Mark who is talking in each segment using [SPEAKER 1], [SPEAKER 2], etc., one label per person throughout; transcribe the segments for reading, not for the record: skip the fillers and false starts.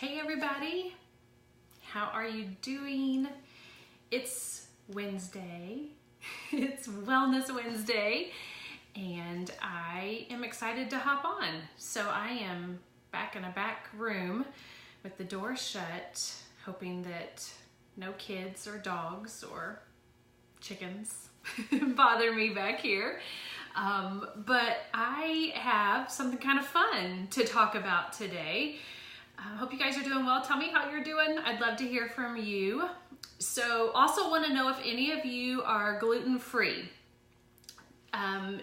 [SPEAKER 1] Hey everybody, how are you doing? It's Wednesday, it's Wellness Wednesday, and I am excited to hop on. So I am back in a back room with the door shut, hoping that no kids or dogs or chickens bother me back here. But I have something kind of fun to talk about today. I hope you guys are doing well. Tell me how you're doing. I'd love to hear from you. So also want to know if any of you are gluten-free.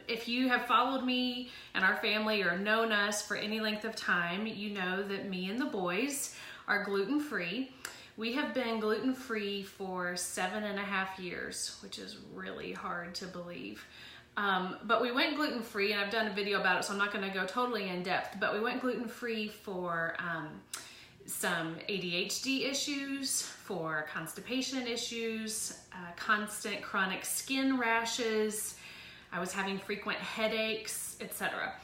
[SPEAKER 1] If you have followed me and our family or known us for any length of time, you know that me and the boys are gluten-free. We have been gluten-free for 7.5 years, which is really hard to believe. But we went gluten-free, and I've done a video about it, so I'm not going to go totally in depth, but we went gluten-free for some ADHD issues, for constipation issues, constant chronic skin rashes. I was having frequent headaches, etc.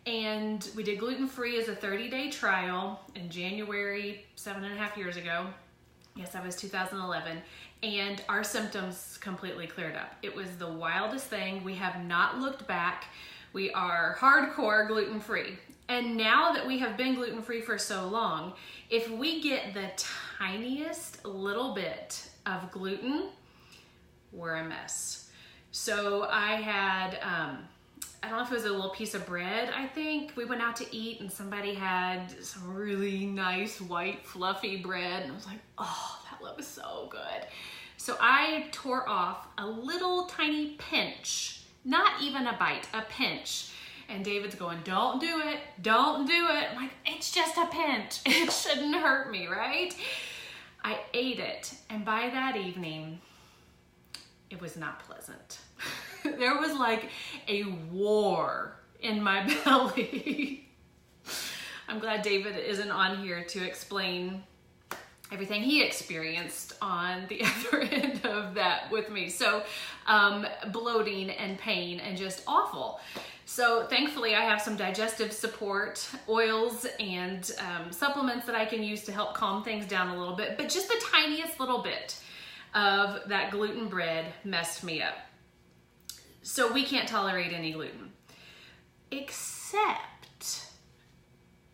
[SPEAKER 1] And we did gluten-free as a 30-day trial in January, 7.5 years ago. Yes, that was 2011. And our symptoms completely cleared up. It was the wildest thing. We have not looked back. We are hardcore gluten-free. And now that we have been gluten-free for so long, if we get the tiniest little bit of gluten, we're a mess. So I had, I don't know if it was a little piece of bread, I think. We went out to eat and somebody had some really nice white fluffy bread. And I was like, oh, that looks so good. So I tore off a little tiny pinch, not even a bite, a pinch. And David's going, don't do it, don't do it. I'm like, it's just a pinch. It shouldn't hurt me, right? I ate it. And by that evening, it was not pleasant. There was like a war in my belly. I'm glad David isn't on here to explain everything he experienced on the other end of that with me. So bloating and pain and just awful. So thankfully I have some digestive support, oils and supplements that I can use to help calm things down a little bit, but just the tiniest little bit of that gluten bread messed me up. So we can't tolerate any gluten, except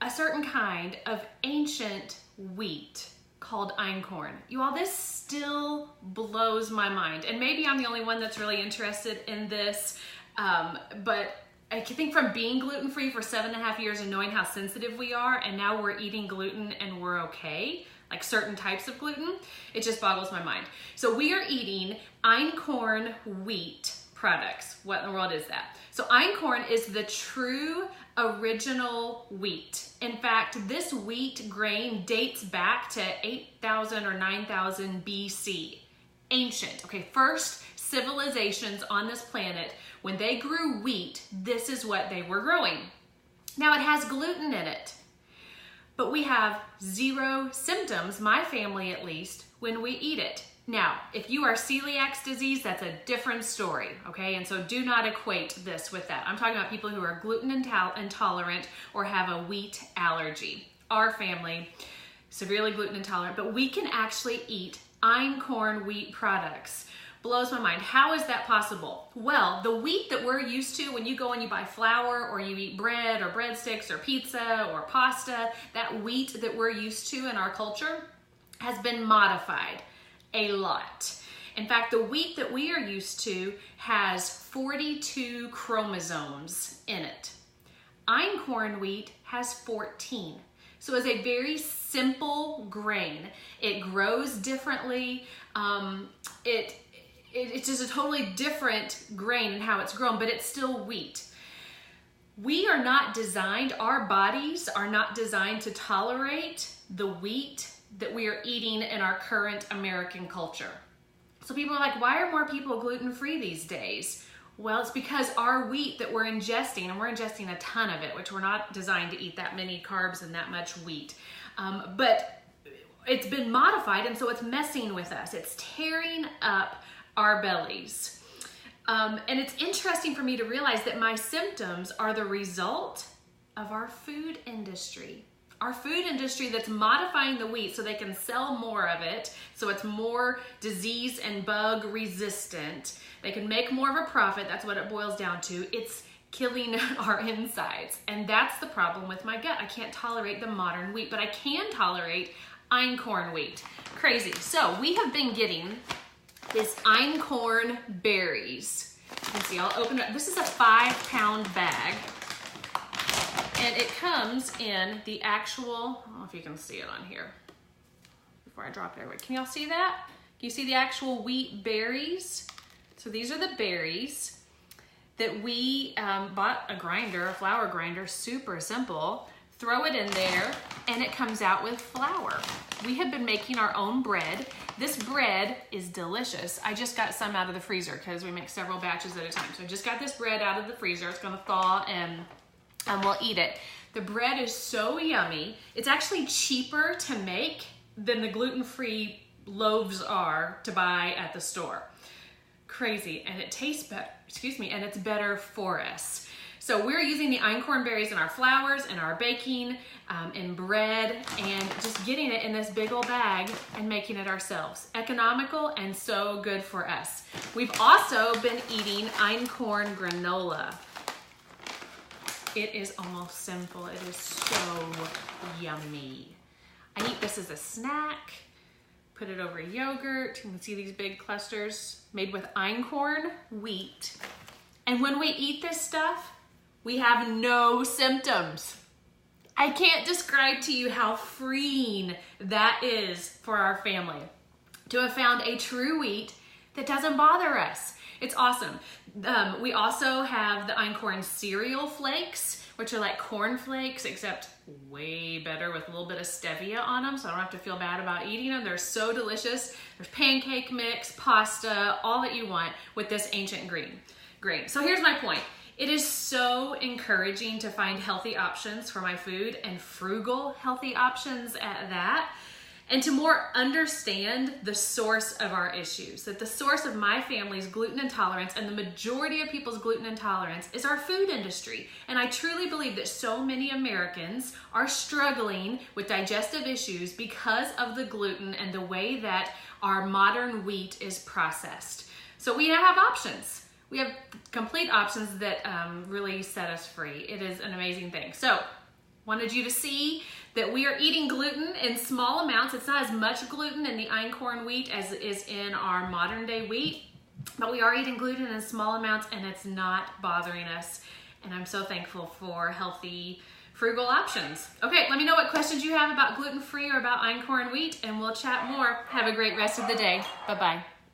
[SPEAKER 1] a certain kind of ancient wheat called Einkorn. You all, this still blows my mind. And maybe I'm the only one that's really interested in this, but I think from being gluten-free for 7.5 years and knowing how sensitive we are, and now we're eating gluten and we're okay, like certain types of gluten, it just boggles my mind. So we are eating Einkorn Wheat products. What in the world is that? So Einkorn is the true original wheat. In fact, this wheat grain dates back to 8,000 or 9,000 BC. Ancient, okay, first civilizations on this planet, when they grew wheat, this is what they were growing. Now it has gluten in it, but we have zero symptoms, my family at least, when we eat it. Now, if you are celiac disease, that's a different story, okay? And so do not equate this with that. I'm talking about people who are gluten intolerant or have a wheat allergy. Our family, severely gluten intolerant, but we can actually eat Einkorn wheat products. Blows my mind. How is that possible? Well, the wheat that we're used to when you go and you buy flour or you eat bread or breadsticks or pizza or pasta, that wheat that we're used to in our culture has been modified a lot. In fact, the wheat that we are used to has 42 chromosomes in it. Einkorn wheat has 14. So it's a very simple grain. It grows differently. It's just a totally different grain in how it's grown, but it's still wheat. We are not designed, our bodies are not designed to tolerate the wheat that we are eating in our current American culture. So people are like, why are more people gluten-free these days? Well, it's because our wheat that we're ingesting, and we're ingesting a ton of it, which we're not designed to eat that many carbs and that much wheat, but it's been modified, and so it's messing with us. It's tearing up our bellies. And it's interesting for me to realize that my symptoms are the result of our food industry. our food industry that's modifying the wheat so they can sell more of it, so it's more disease and bug resistant. They can make more of a profit. That's what it boils down to. It's killing our insides. And that's the problem with my gut. I can't tolerate the modern wheat, but I can tolerate einkorn wheat. Crazy. So we have been getting this einkorn berries. You can see, I'll open it. This is a 5-pound bag. And it comes in the actual, I don't know if you can see it on here before I drop it everywhere. Can y'all see that? Can you see the actual wheat berries? So these are the berries that we bought a grinder, a flour grinder, super simple. Throw it in there and it comes out with flour. We have been making our own bread. This bread is delicious. I just got some out of the freezer because we make several batches at a time. So I just got this bread out of the freezer. It's gonna thaw and we'll eat it. The bread is so yummy. It's actually cheaper to make than the gluten-free loaves are to buy at the store. Crazy, and it tastes better, and it's better for us. So we're using the einkorn berries in our flours, in our baking, in bread, and just getting it in this big old bag and making it ourselves. Economical and so good for us. We've also been eating einkorn granola. It is almost simple. It is so yummy. I eat this as a snack. Put it over yogurt. You can see these big clusters made with einkorn wheat. And when we eat this stuff, we have no symptoms. I can't describe to you how freeing that is for our family to have found a true wheat that doesn't bother us. It's awesome. We also have the einkorn cereal flakes, which are like corn flakes, except way better with a little bit of stevia on them, so I don't have to feel bad about eating them. They're so delicious. There's pancake mix, pasta, all that you want with this ancient grain. So here's my point. It is so encouraging to find healthy options for my food and frugal healthy options at that. And to more understand the source of our issues, that the source of my family's gluten intolerance and the majority of people's gluten intolerance is our food industry. And I truly believe that so many Americans are struggling with digestive issues because of the gluten and the way that our modern wheat is processed. So we have options. We have complete options that really set us free. It is an amazing thing. So wanted you to see that we are eating gluten in small amounts. It's not as much gluten in the einkorn wheat as it is in our modern day wheat, but we are eating gluten in small amounts and it's not bothering us. And I'm so thankful for healthy, frugal options. Okay, let me know what questions you have about gluten-free or about einkorn wheat and we'll chat more. Have a great rest of the day. Bye-bye.